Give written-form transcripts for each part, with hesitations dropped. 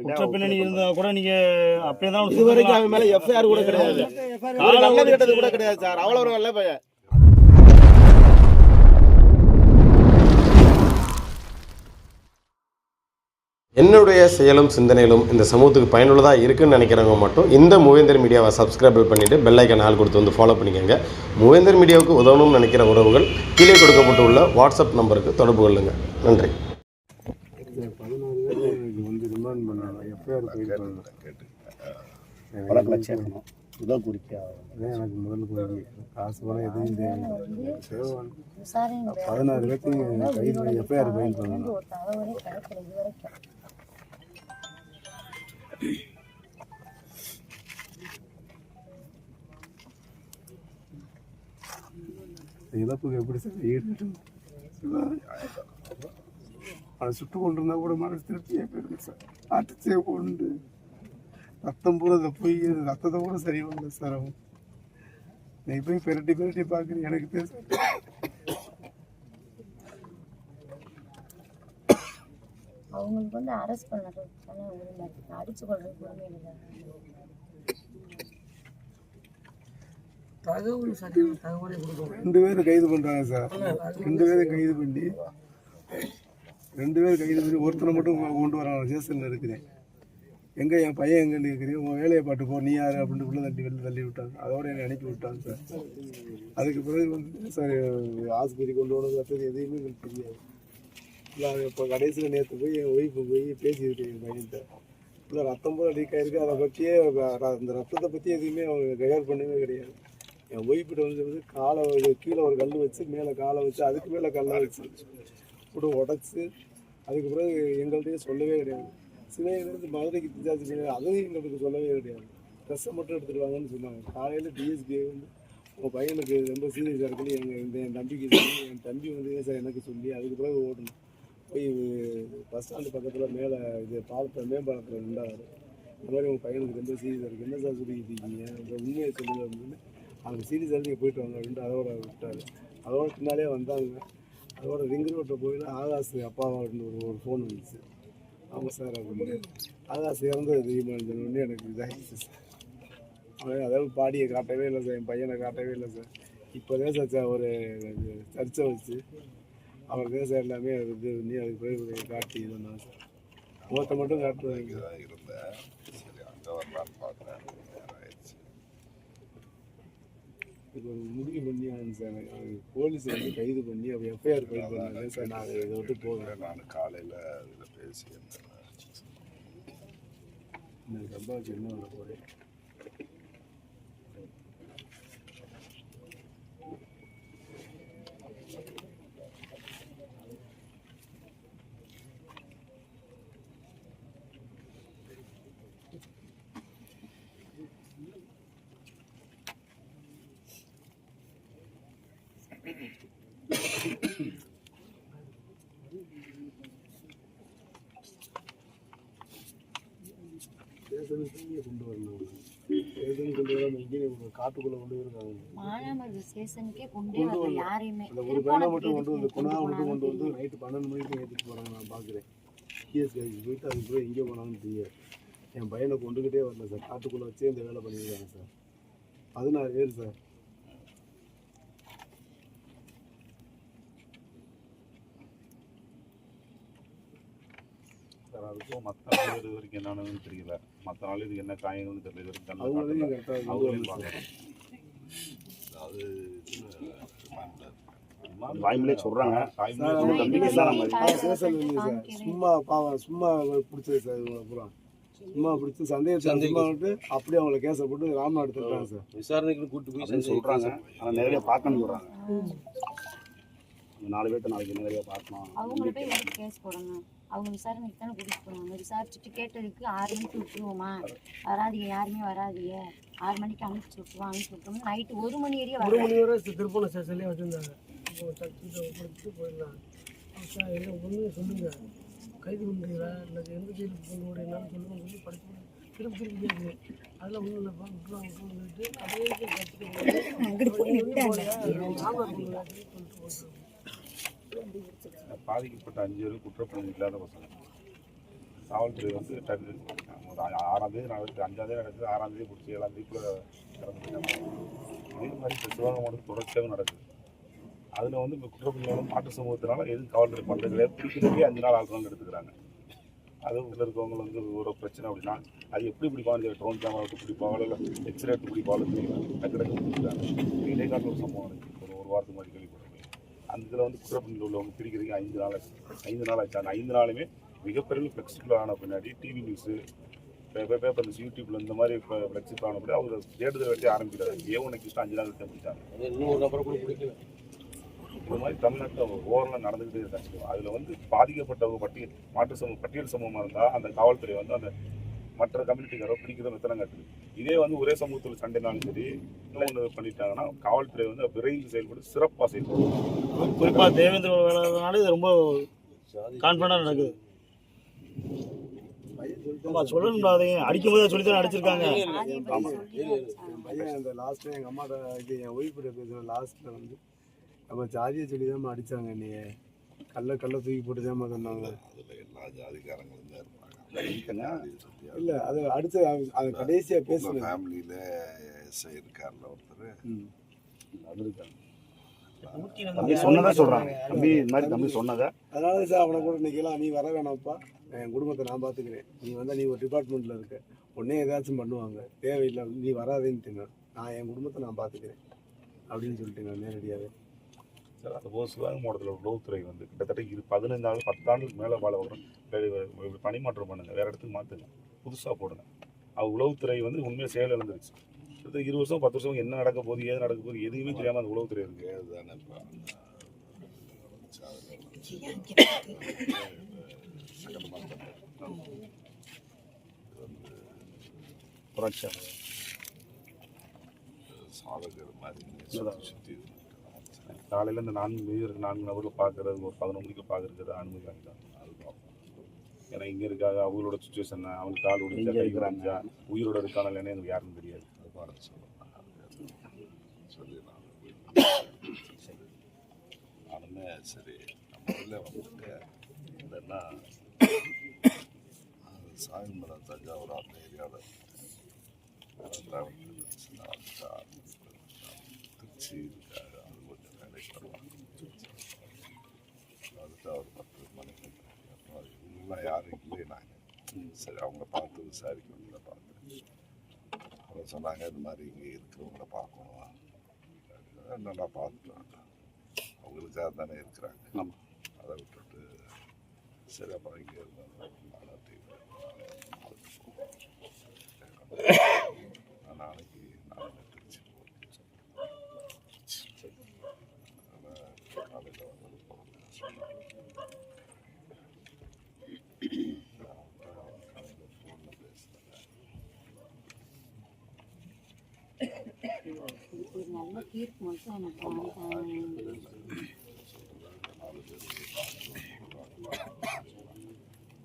குற்ற பின்னணி இருந்தா கூட நீங்க அப்படியே தான் இது வரைக்கும் அவன் மேல எஃப்ஐஆர் கூட கிடையாது, நல்லது கெட்டது கூட கிடையாது சார். அவ்வளவு ஒரு நல்ல பையன். என்னுடைய செயலும் சிந்தனையிலும் இந்த சமூகத்துக்கு பயனுள்ளதாக இருக்குன்னு நினைக்கிறவங்க மட்டும் இந்த மூவேந்தர் மீடியாவை சப்ஸ்கிரைப் பண்ணிவிட்டு பெல் ஐக்கான் ஆல் கொடுத்து வந்து ஃபாலோ பண்ணிக்கோங்க. மூவேந்தர் மீடியாவுக்கு உதவணும்னு நினைக்கிற உறவுகள் கீழே கொடுக்கப்பட்டுள்ள வாட்ஸ்அப் நம்பருக்கு தொடர்பு கொள்ளுங்கள். நன்றி. 14 பேர் வந்து ரிமாண்ட் பண்ணாங்க. எஃப்ஐஆர் எனக்கு முதல் கோரிக்கை. காசு பணம் எதுவும் தேவை. 16 பேர்த்தையும் கைது பண்ணி எஃப்ஐஆர் ஃபைல் பண்ணணும். இழப்புக்கு எப்படி சார் ஈடுகட்டும்? அதை சுட்டு கொண்டிருந்தா கூட மனசு திருப்தியாக போயிருக்கு சார். அடிச்சே கொண்டு ரத்தம் பூரா போய் ரத்தத்தை கூட சரி பண்ணல சார். அவன் நீ போய் பெரட்டி பார்க்குறேன். எனக்கு பேச அவங்களுக்கு வந்து அரெஸ்ட் பண்ணது அடிச்சு கொள்றது உரிமை இல்லை. ரெண்டு பேரும் கைது பண்றாங்க சார். ரெண்டு பேரும் கைது பண்ணி ஒருத்தனை மட்டும் கொண்டு வராங்க. ஸ்டேஷன்ல இருக்கிறேன். எங்க என் பையன் எங்கன்னு இருக்கிறேன். உன் வேலையை பாட்டு போ, நீ யாரு அப்படின்னு உள்ள தள்ளி விட்டாங்க. அதோட என்னை அனுப்பி விட்டாங்க சார். அதுக்கு பிறகு வந்து சார் ஆஸ்பத்திரி கொண்டு போனது மற்றது எதுவுமே எனக்கு தெரியாது. இல்லை இப்போ கடைசியில் நேற்று போய் என் ஒய்ஃபு போய் பேசிக்கிட்டு என் பையன்கிட்ட இல்லை ரத்தம் போல லீக் ஆகிருக்கு. அதை பற்றியே அந்த ரத்தத்தை பற்றி எதுவுமே அவங்க கயர் பண்ணவே கிடையாது. என் ஒய்ஃபிட்ட வந்து காலை கீழே ஒரு கல் வச்சு மேலே காலை வச்சு அதுக்கு மேலே கல்லை வச்சு கூட உடச்சி அதுக்கு பிறகு எங்கள்கிட்டயே சொல்லவே கிடையாது. சிவகங்கையிலேருந்து மதுரைக்கு டிஸ்சார்ஜ் பண்ணி அதையும் எங்களுக்கு சொல்லவே கிடையாது. ட்ரெஸ்ஸை மட்டும் எடுத்துகிட்டு வாங்கன்னு சொன்னாங்க. காலையில் டிஎஸ்பி வந்து உங்கள் பையனுக்கு ரொம்ப சீரியஸாக இருக்குன்னு என் தம்பிக்கு சொல்லி என் தம்பி வந்து சார் எனக்கு சொல்லி அதுக்கு பிறகு ஓடணும் போய் பஸ் ஸ்டாண்டு பக்கத்தில் மேலே இது மேம்பாலத்தில் நின்றாரு. இந்த மாதிரி உங்கள் பையனுக்கு ரொம்ப சீரியஸாக இருக்குது, என்ன சார் சொல்லிக்கிட்டு இருக்கீங்க, இந்த உண்மையை சொல்லுங்க அப்படின்னு. அவங்க சீரியஸாக நீங்கள் போயிட்டு வாங்க அப்படின்ட்டு அதோட விட்டார். அதோட பின்னாலே வந்தாங்க. அதோட ரிங் ரோட்டில் போயிட்டு ஆகாஷ் அப்பாவா அப்படின்னு ஒரு ஃபோன் வந்துச்சு. ஆமாம் சார் அப்படின்னு. ஆகாஷ் இறந்தது தெரியுமான்னு சொன்னோடனே எனக்கு இதாகிடுச்சு சார். அவன் அதாவது பாடியை காட்டவே இல்லை சார், என் பையனை காட்டவே இல்லை சார். இப்போதே சார் ஒரு சர்ச்சை வச்சு அவர் தேச எல்லாமே இது பண்ணி அதுக்கு போய் காட்டி இதுதான் சார். முகத்தை மட்டும் காட்டுவாங்க இருந்தேன். இப்போ முடிவு பண்ணி சார் போலீஸ் வந்து கைது பண்ணி அப்போ எஃப்ஐஆர் ஃபைல் பண்ணாங்க சார். நான் இதை விட்டு போகிறேன். நான் காலையில் இதில் பேசி இந்த சம்பாவுக்கு என்ன பண்ண போகிறேன். கொண்டு வரணும். கொண்டு வராம இங்கே காட்டுக்குள்ள கொண்டு வருவாங்க. மானாமது ஸ்டேஷனுக்கே கொண்டு வரல யாரையுமே. அந்த ஒரு பையனை மட்டும் கொண்டு வந்து கொண்டு வந்து நைட்டு 12 மணிக்கு ஏற்றிட்டு போகிறாங்க. நான் பார்க்குறேன். டிஎஸ்பிக்கு போயிட்டு அதுக்கு போய் எங்கே போனாலும் தெரியாது. என் பையனை கொண்டுக்கிட்டே வரல சார். காட்டுக்குள்ளே வச்சே இந்த வேலை பண்ணியிருக்காங்க சார். 16 பேர் சார். சார் அதுக்கும் மற்ற நாள் இது வரைக்கும் என்னன்னு தெரியல. மற்ற நாள் இதுக்கு என்ன காயங்கள்னு தெரியல. இது வரைக்கும் அவங்களையும் பார்க்குறேன். அது வாய்மொழியே சொல்கிறாங்க. சும்மா பாவம் சும்மா பிடிச்சது சார். பூரா சும்மா பிடிச்சி சந்தேகத்தை விட்டு அப்படியே அவங்கள கேஸை போட்டு ராமநாடு தட்டுறாங்க சார். விசாரணைக்கு கூப்பிட்டு போய் சொல்கிறாங்க. ஆனால் நேரடியாக பார்க்கணும்னு சொல்கிறாங்க. 4 பேர்த்த நாளைக்கு நேரடியாக பார்க்கணும். அவங்கள போய் எதுக்கு கேஸ் போடணும்? அவங்க விசாரணைக்கு தானே கூட்டிட்டு போனாங்க. விசாரிச்சுட்டு கேட்டதுக்கு 6 மணிக்கு விட்டுருவோமா, வராதிங்க யாருமே வராதிங்க, 6 மணிக்கு அனுப்பிச்சு விட்டுருவோம். நைட்டு 1 மணி வரையும் 1 மணி வரை திருப்பூர் ஸ்டேஷன்லேயே வச்சுருந்தாங்க. போயிடலாம் சார். என்ன ஒன்று சொல்லுங்க, கைது பண்ணுறீங்களா இல்லை எந்த ஜெயிலுக்கு கொண்டு விட என்னன்னு சொல்லுங்க சொல்லி படிச்சு திருப்பி கேட்குது. அதில் ஒன்றும் இல்லைப்பா விட்டுருவாங்க சொல்லிட்டு பாதிக்கப்பட்ட 5 பேரும் குற்றப்பணி இல்லாத பசங்க. காவல்துறை வந்து ஒரு 6ஆம் தேதி நடக்குது, 5ஆம் தேதி நடக்குது, 6ஆம் தேதி பிடிச்சி 7ஆம் தேதிக்குள்ளே இறந்துட்டாங்க. இதே மாதிரி இப்போ சிவகங்கை மாவட்டத்தில் தொடர்ச்சியாக நடக்குது. அதில் வந்து இப்போ குற்றப்பிள்ளைகளும் மாற்று சமூகத்தினால எதுவும் காவல்துறை பண்ணுறது கிடையாது. பிடிக்கிறதுக்கே 5 நாள் ஆல்கஹால் எடுத்துக்கிறாங்க. அது உள்ள இருக்கவங்க வந்து ஒரு பிரச்சனை அப்படின்னா அது எப்படி பிடிப்பாங்க, ட்ரோன் கேமரா விட்டு பிடிப்பாங்களோ இல்லை எக்ஸ்ரே எடுத்து பிடிப்பாங்களோ தெரியல, டக்கு பிடிக்கிறாங்க. இடைக்கால ஒரு சம்பவம் இருக்குது, ஒரு வாரத்துக்கு மாதிரி கேள்விப்பட்டிருக்கேன். அந்த இதில் வந்து குற்றப்பிள்ளைகள் உள்ளவங்க பிடிக்கிறதுக்கு 5 நாள் ஆச்சு. அந்த 5 நாளுமே மிகப்பெரிய ஃப்ளெக்சிபிள் ஆன பின்னாடி டிவி நியூஸு, பேப்பர் நியூஸ், யூடியூப்ல இந்த மாதிரி இப்போ ஃப்ளெக்சிபிள் ஆன பின்னாடி அவங்க தேடுதல் வேட்டி ஆரம்பிக்கிறாங்க. A1 அக்யூஸ்ட் 5 நாள் எடுத்து பிடிச்சாங்க. இந்த மாதிரி தமிழ்நாட்டில் ஓவரெலாம் நடந்துக்கிட்டே இருக்காங்க. அதில் வந்து பாதிக்கப்பட்டவங்க பட்டியல் சமூகமாக இருந்தால் அந்த காவல்துறை வந்து அந்த மற்ற கம்யூனிட்டிக்காரோ பிடிக்கிறத மெத்தனம் காட்டுது. இதே வந்து ஒரே சமூகத்தில் சண்டைனாலும் சரி இன்னொன்று பண்ணிட்டாங்கன்னா காவல்துறை வந்து விரைந்து செயல்பட்டு சிறப்பாக செயல்படும். குறிப்பாக தேவேந்திர வேலைனால இது ரொம்ப கான்ஃபிடண்டாக நடக்குது. சொல்லணும்டா, அதையும் அடிக்கும்போது சொல்லி தான் அடிச்சிருக்காங்க. என் பையன் அந்த லாஸ்ட்டில் எங்கள் அம்மாட்ட இது என் ஒய்ஃபிட்ட பேசுகிற லாஸ்ட்டில் வந்து நம்ம ஜாதியை சொல்லி தான் அடித்தாங்க, நீ கல்ல தூக்கி போட்டு தான் சொன்னாங்க. எல்லா ஜாதிக்காரங்களும் தான் இருப்பாங்க. இல்லை அது அடுத்து அது கடைசியாக பேசுகிறேன். ஃபேமிலியில் எஸ்ஐ இருக்கார்ல ஒருத்தர் அது இருக்காங்க. தம்பி சொன்னதா சொல்கிறாங்க. தம்பி இந்த மாதிரி தம்பி சொன்னதை அதனால சார் அவனை கூட நிற்கலாம், நீ வர வேணாம்ப்பா, என் குடும்பத்தை நான் பார்த்துக்கிறேன், நீ வந்தால் நீ ஒரு டிபார்ட்மெண்ட்டில் இருக்க, உடனே ஏதாச்சும் பண்ணுவாங்க, தேவையில்லை நீ வராதேன்ட்டுங்க, நான் என் குடும்பத்தை நான் பார்த்துக்கிறேன் அப்படின்னு சொல்லிட்டுங்க நேரடியாகவே. சார் அந்த போது சிவகங்கை மாவட்டத்தில் உளவுத்துறை வந்து கிட்டத்தட்ட 15 ஆண்டு 10 ஆண்டுக்கு மேலே வாழ வரும். பணிமாற்றம் பண்ணுங்கள், வேறு இடத்துக்கு மாற்றுங்க, புதுசாக போடுங்க. அவங்க உளவுத்துறை வந்து உண்மையாக செயல் இழந்துருச்சு. கிட்டத்தட்ட 20 வருஷம் 10 வருஷம் என்ன நடக்க போகுது, ஏது நடக்க போகுது எதுவுமே தெரியாமல் அந்த உளவுத்துறை இருக்குது. அதுதானே காலையில் இந்த 4 நபர்கள் பார்க்குறது, ஒரு 11 மணிக்கு பார்க்குறது அனுமதி வாங்கிட்டாங்க. அது பார்ப்போம். ஏன்னா இங்கே இருக்காங்க, அவங்களோட சுச்சுவேஷன், அவங்க கால் உடைஞ்சா கை உடைஞ்சா உயிரோட இருக்கான இல்லைன்னு எங்களுக்கு யாருக்கும் தெரியாது. அது பார்த்து சொல்லி நானுமே சரி நம்ம வந்துட்டு இல்லைன்னா சாயந்தரம் தஞ்சாவூர் அந்த ஏரியாவில் திருச்சி இருக்காங்க, அது கொஞ்சம் வேலைக்கு வருவாங்க. அதுக்கு ஒரு 10 மணிக்கு இவங்கெல்லாம் யாரும் இல்லை. நாங்கள் சரி அவங்கள பார்த்து விசாரிக்கணும்ல பார்த்து அவங்க சொன்னாங்க இந்த மாதிரி இங்கே இருக்கிறவங்கள பார்க்கணும், நல்லா பார்த்துக்கலாம், அவங்களுக்காக தானே இருக்கிறாங்க. அதை விட்டுட்டு சரி அப்புறம் இங்கே இருந்தாங்க நாளைக்கு திருச்சி காலையில் வந்து ஒரு நல்ல தீர்ப்பு மட்டும் எனக்கு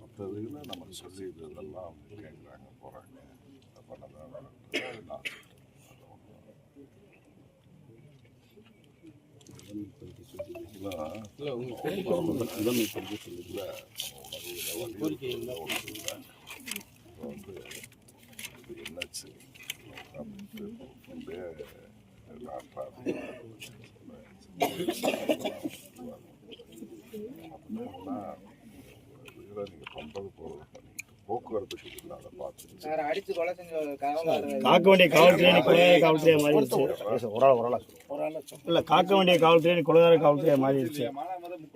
மற்றதுகளை நம்ம சொல்லி இதெல்லாம் கேட்குறாங்க போகிறாங்க பண்ணதான் என்னாச்சு நீங்கள் பண்ணுறது போகிறது போக்குவரத்துக்கு இல்லாத பார்த்து காக்க வேண்டிய காவல்துறை காவல்துறையா மாறிடுச்சு. இல்லை, காக்க வேண்டிய காவல்துறை கொலைகார காவல்துறையா மாறிடுச்சு.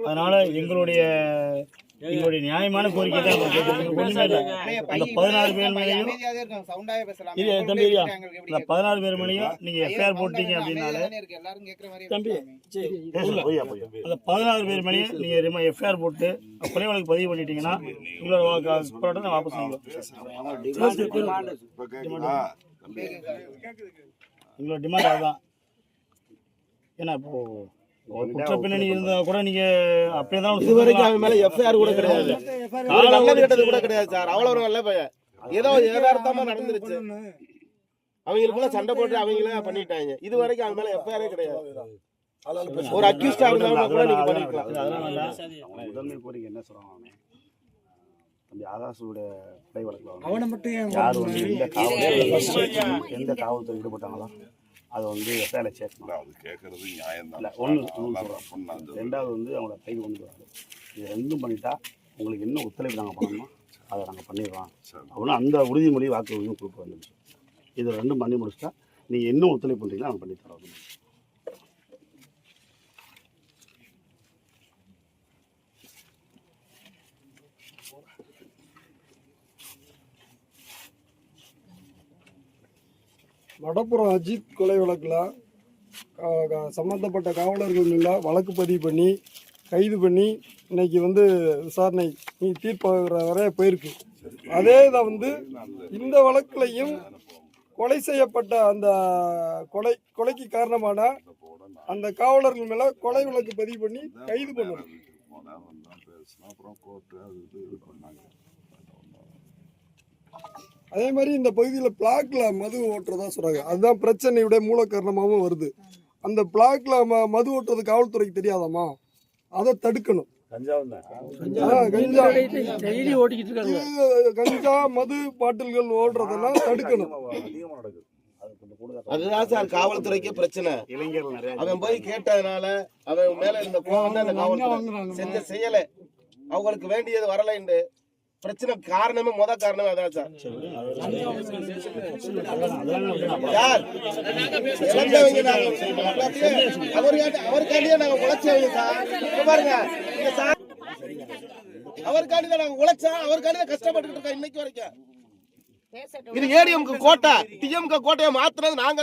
அதனால எங்களுடைய நியாயமான கோரிக்கை தான் ஒண்ணுமே இல்லை. அந்த 16 பேர் மேலேயும் தம்பி அந்த 16 பேர் மேலேயும் நீங்க எஃப்ஐஆர் போட்டீங்க அப்படின்னால தம்பி அந்த 16 பேர் மேலேயும் நீங்க எஃப்ஐஆர் போட்டு கொலை வழக்கு பதிவு பண்ணிட்டீங்கன்னா உங்களோட போராட்டத்தை வாபஸ் எங்களோட டிமாண்ட் அதுதான். ஏன்னா இப்போ குற்ற பின்னணி இருந்தா கூட நீங்க அப்படியே தான் இதுவரைக்கும் அவன் மேல எஃப்ஐஆர் கூட கிடையாது, நல்லது கெட்டது கூட கிடையாது சார். அவ்வளவு ஒரு நல்ல பையன், ஏதோ யதார்த்தமா நடந்துருச்சு, அவங்களுக்குள்ள சண்டை போட்டு அவங்களே பண்ணிட்டாங்க. இது வரைக்கும் அவன் மேல எஃப்ஐஆரே கிடையாது. ஒரு அக்யூஸ்டா இருந்தாலும் கூட நீங்க பண்ணிக்கலாம். முதன்மை கோரிக்கை என்ன சொல்றாங்க, அப்படி ஆகாசுடைய கொலை வழக்கில் அவனை மட்டும் ஏன் யார் வந்து எந்த காவல்துறை ஈடுபட்டாங்களோ அதை வந்து எஃப்ஐஆர்ல சேர்க்கணும். அது கேட்கறது நியாயம் இல்லை தான். ஒன்று ரெண்டாவது வந்து அவங்கள கைது கொண்டு வராது. இது ரெண்டும் பண்ணிட்டா உங்களுக்கு என்ன ஒத்துழைப்பு நாங்கள் பண்ணணுமோ அதை நாங்கள் பண்ணிடுறோம் அப்படின்னா அந்த உறுதிமொழி வாக்குறுதியும் கொடுக்க வந்துடுச்சு. இது ரெண்டும் பண்ணி முடிச்சுட்டா நீங்கள் இன்னும் ஒத்துழைப்பு பண்ணுறீங்களா நாங்கள் பண்ணி தரோம். வடப்புறம் அஜித் கொலை வழக்கில் சம்மந்தப்பட்ட காவலர்கள் மேல வழக்கு பதிவு பண்ணி கைது பண்ணி இன்னைக்கு வந்து விசாரணை தீர்ப்பு வரை போயிருக்கு. அதே இதை வந்து இந்த வழக்குலையும் கொலை செய்யப்பட்ட அந்த கொலைக்கு காரணமான அந்த காவலர்கள் மேல கொலை வழக்கு பதிவு பண்ணி கைது பண்ணணும். அப்புறம் கோர்ட்டு அது இது பண்ணாங்க. அதே மாதிரி இந்த பகுதியில் பிளாக்ல மது ஓட்டுறதா சொல்றாங்க. அதுதான் பிரச்சனையுடைய மூல காரணமாகவும் வருது. அந்த பிளாக்ல மது ஓட்டுறது காவல்துறைக்கு தெரியாதாமா? அதை தடுக்கணும். கஞ்சா மது பாட்டில்கள் ஓடுறதெல்லாம் தடுக்கணும். அதுதான் சார் காவல்துறைக்கே பிரச்சனை. அவன் போய் கேட்டதுனால அவன் மேல இந்த கோவம் தான் அந்த காவல்துறை செஞ்ச செயலை அவங்களுக்கு வேண்டியது வரலைன்னு பிரச்சனை காரணமே காரணமே அதான் சார். அவருக்காண்டியே நாங்க உழைச்சவங்க சார். பாருங்க அவருக்காண்டி தான் நாங்க உழைச்சோம். அவருக்காண்டி தான் கஷ்டப்பட்டு இருக்கோம் இன்னைக்கு வரைக்கும். இது ஏடிஎம்க்கு கோட்டை டிஎம்க்கு கோட்டையை மாத்துறது நாங்க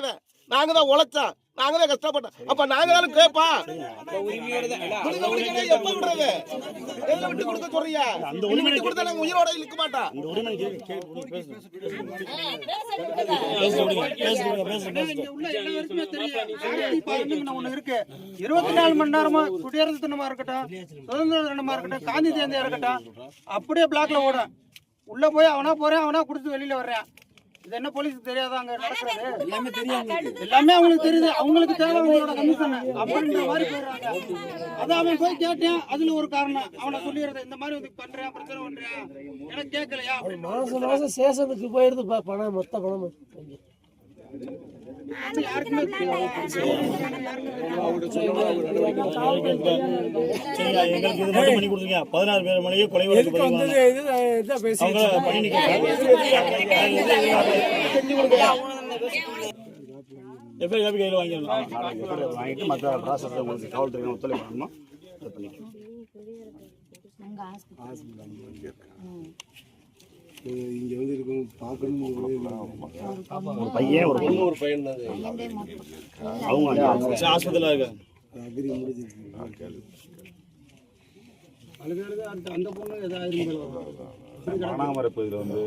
தான் உழைச்சோம். நாங்க தான் கஷ்டப்பட்டோம். அப்ப நாங்க தானே கேப்பா எப்ப விடுறது? எங்க விட்டு கொடுக்க சொல்றியா? அந்த உரிமை கொடுத்தா நாங்க உயிரோட இருக்க மாட்டோம். இந்த உரிமை ஒண்ணு இருக்கு. 24 மணி நேரமா குடியரசு தினமா இருக்கட்டும், சுதந்திர தினமா இருக்கட்டும், காந்தி ஜெயந்தியா இருக்கட்டும், அப்படியே பிளாக்ல ஓடும். உள்ள போய் அவனா போறேன், அவனா குடிச்சு வெளியில வர்றேன். இது என்ன போலீஸ் தெரியாதா அங்க நடக்கிறது? எல்லாமே அவங்களுக்கு தெரியுது. அவங்களுக்கு தேவை அவங்களோட கமிஷன் அப்படின்ற மாதிரி போயிடுறாங்க. அதான் அவன் போய் கேட்டேன், அதுல ஒரு காரணம் அவனை சொல்லிடுறது. இந்த மாதிரி வந்து பண்றேன், பிரச்சனை பண்றேன், எனக்கு கேட்கலையா? மாசம் சேஷனுக்கு போயிருது பணம், மொத்த பணம் யாருக்குமே எங்களுக்கு இது மட்டும் பண்ணி கொடுத்துருங்க. 16 பேர் மேலேயே கொலை வழக்கு எஃப்ஐஆர் கையில் வாங்கிட்டு மற்ற ப்ராசஸ் உங்களுக்கு காவல்துறை ஒத்துழைப்பு பண்ணணுமா அதை பண்ணிக்கலாம். இங்க வந்து இருக்கும் பார்க்கணும். ஒரு பையன் ஒரு பையன் தான் அவங்க ஆஸ்பத்திரியில் இருக்காங்க. அக்ரி முடிஞ்சிருக்கு. அந்த பொண்ணு ஏதாவது மானாமரை பகுதியில் வந்து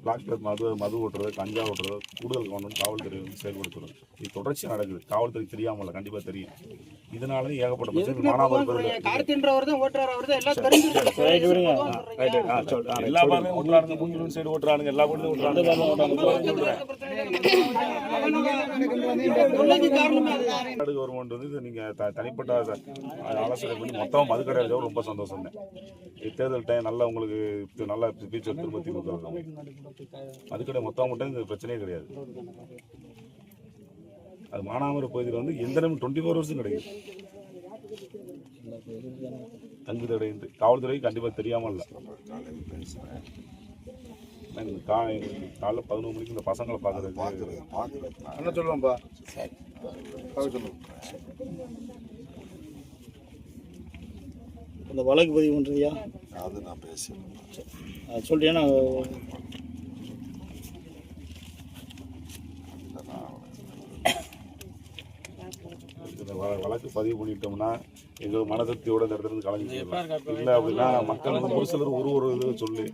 பிளாக்ல மது ஓட்டுறது, கஞ்சா ஓட்டுறது கூடுதல் கவனம் காவல்துறை வந்து செயல்படுத்துறது. இது தொடர்ச்சியாக நடக்குது. காவல்துறை தெரியாமல் கண்டிப்பாக தெரியும். இதனால ஏகப்பட்ட பிரச்சனை மானாமரை பகுதியில் கார்த்தின்றவர் தான் ஓட்டுறாரு. அவர் தான் எல்லாம் தெரிஞ்சிருக்கு. எல்லா பாருங்க ஓட்டுறாங்க, மூங்கிலும் சைடு ஓட்டுறாங்க, எல்லா பகுதியும் ஓட்டுறாங்க. கவர்மெண்ட் வந்து நீங்க தனிப்பட்ட ஆலோசனை பண்ணி மொத்தம் மது கடை இருக்க ரொம்ப சந்தோஷம் தான். தேர்தல் டைம் நல்லா உங்களுக்கு நல்லா ஃபீச்சர் திரும்ப திமுக அதுக்கடை மொத்தம் மட்டும் இந்த பிரச்சனையே கிடையாது. அது மானாமரை பகுதியில் வந்து எந்த நேரம் 24 hours கிடைக்கும். தங்கு தடை காவல்துறை கண்டிப்பாக தெரியாமல் இல்லை. காலைல 11 மணிக்கு இந்த பசங்களை பார்க்குறது என்ன சொல்லுவேன்ப்பா. இந்த வழக்கு பதிவு பண்ணுறியா? அது நான் பேசுகிறேன் சொல்லிட்டேன்னா வழக்கு பதிவு பண்ணிட்டோம்னா எங்கள் மனசக்தியோட இந்த இடத்துல இருந்து கலந்து இல்லை அப்படின்னா மக்கள் வந்து ஒரு சிலர் ஒரு இது சொல்லி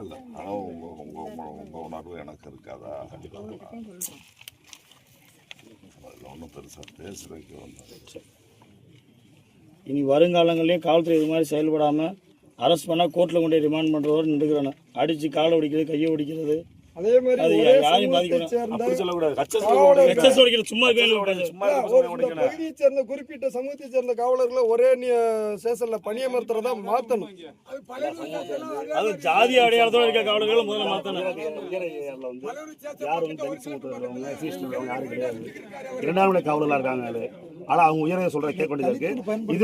இல்லை. ஆனால் உங்கள் உணர்வு எனக்கு இருக்காதா? கண்டிப்பாக அதில் ஒன்றும் பெருசாக பேசுகிறதுக்கு வந்து இனி வருங்காலங்களையும் காவல்துறை இது மாதிரி செயல்படாமல் அரெஸ்ட் பண்ணால் கோர்ட்டில் கொண்டு ரிமாண்ட் பண்ணுறவர் நின்றுக்கிறானே. அடித்து காலை ஒடிக்கிறது, கையை ஒடிக்கிறது, அதே மாதிரி அது ஒரே யாரையும் சமூகத்தைச் பாதிக்கணும். சேர்ந்த அப்படி சொல்லக்கூடாது. எக்ஸஸ் உடைக்கணும், சும்மா வேணும். சும்மா ஒரு இருக்க இந்த உடைக்கணும். பகுதியைச் சேர்ந்த குறிப்பிட்ட சமூகத்தைச் சேர்ந்த காவலர்களை ஒரே ஸ்டேஷன்ல பணியமர்த்துறதா மாத்தணும். அது ஜாதி அடையாளத்தோட இருக்க காவலர்களை முதல்ல மாற்றணும். யார் வந்து தலித் சமூகத்தில் இருக்கிறவங்க எஸ்சி உள்ளவங்க யாரும் கிடையாது. இரண்டாம் நிலை காவலர்களாக இருக்காங்க. ஆனால் அவங்க உயர்வை சொல்ற கேட்க வேண்டியது இருக்கு. இது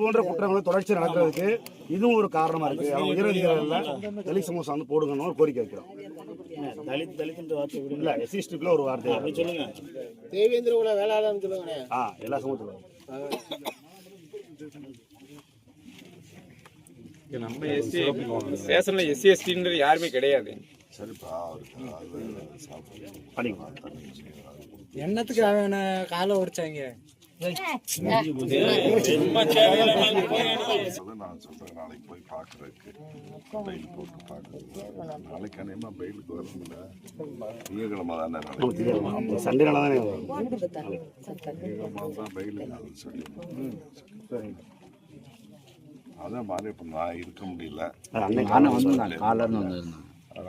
போன்ற குற்றங்கள் தொடர்ச்சி நடக்கிறதுக்கு இதுவும் ஒரு காரணமா இருக்கு. அவங்க உயரதிகாரிகள் தலித் சமூகம் சார்ந்து போடுங்கன்னு ஒரு கோரிக்கை வைக்கிறோம். தலித் வார்த்தை இல்ல எஸ்சி ஒரு வார்த்தை அப்படி சொல்லுங்க. தேவேந்திர குல வேளாளர்னு சொல்லுவானே. எல்லா சமூகத்திலும் நம்ம எஸ்சி ஸ்டேஷன்ல எஸ்சி எஸ்டின்றது யாருமே கிடையாது. சரிப்பா, அவருக்கு அது சாப்பிட்டு பண்ணிக்கலாம். என்னத்துக்கு அவன் காலை உரிச்சாங்க? நான் சொல்றேன், நாளைக்கு போய் பார்க்கறதுக்கு பெயில் போட்டு பார்க்கறது. நாளைக்கு அநேகமா பெயிலுக்கு வரணும்ல. திங்கக்கிழமை தானே நாளைக்கு. சண்டே நாள் தானே வரும். திங்கக்கிழமை தான் பெயிலுக்கு சொல்லி. அதான் மாதிரி இப்போ நான் இருக்க முடியல.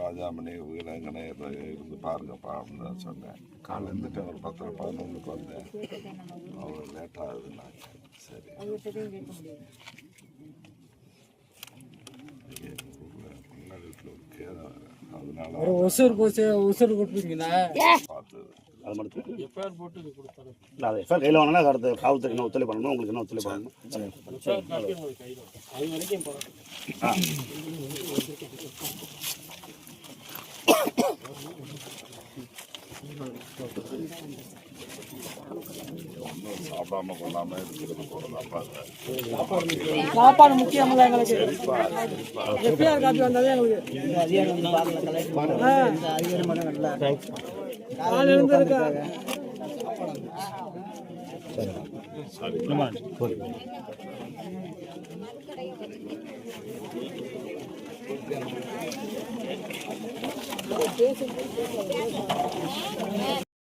ராஜாமணி வீரங்கனே இருந்து பாருங்கப்பா அப்படின்னு தான் சொன்னேன். காலைல இருந்துட்டு ஒரு 10-11 வந்தேன். அவங்க லேட்டாக ஆகுதுன்னாங்க. சரி, முன்னாடி வீட்டில் ஒரு கேதம், அதனால ஒசூர் கொடுப்பீங்களா? பார்த்தது. அது மட்டும் இல்லை, அது எஃப்ஐஆர் கையில் வாங்கினா அடுத்த காவல்துறை என்ன ஒத்துழைப்பு பண்ணணும், உங்களுக்கு என்ன ஒத்துழைப்பு பண்ணணும். சாப்பிடாம கொள்ளாம இருக்கிறது போறதாப்பா. சாப்பாடு முக்கியம் இல்லை எங்களுக்கு. எஃப்ஐஆர் காப்பி வந்தாலே எங்களுக்கு காலையில இருந்து இருக்கா.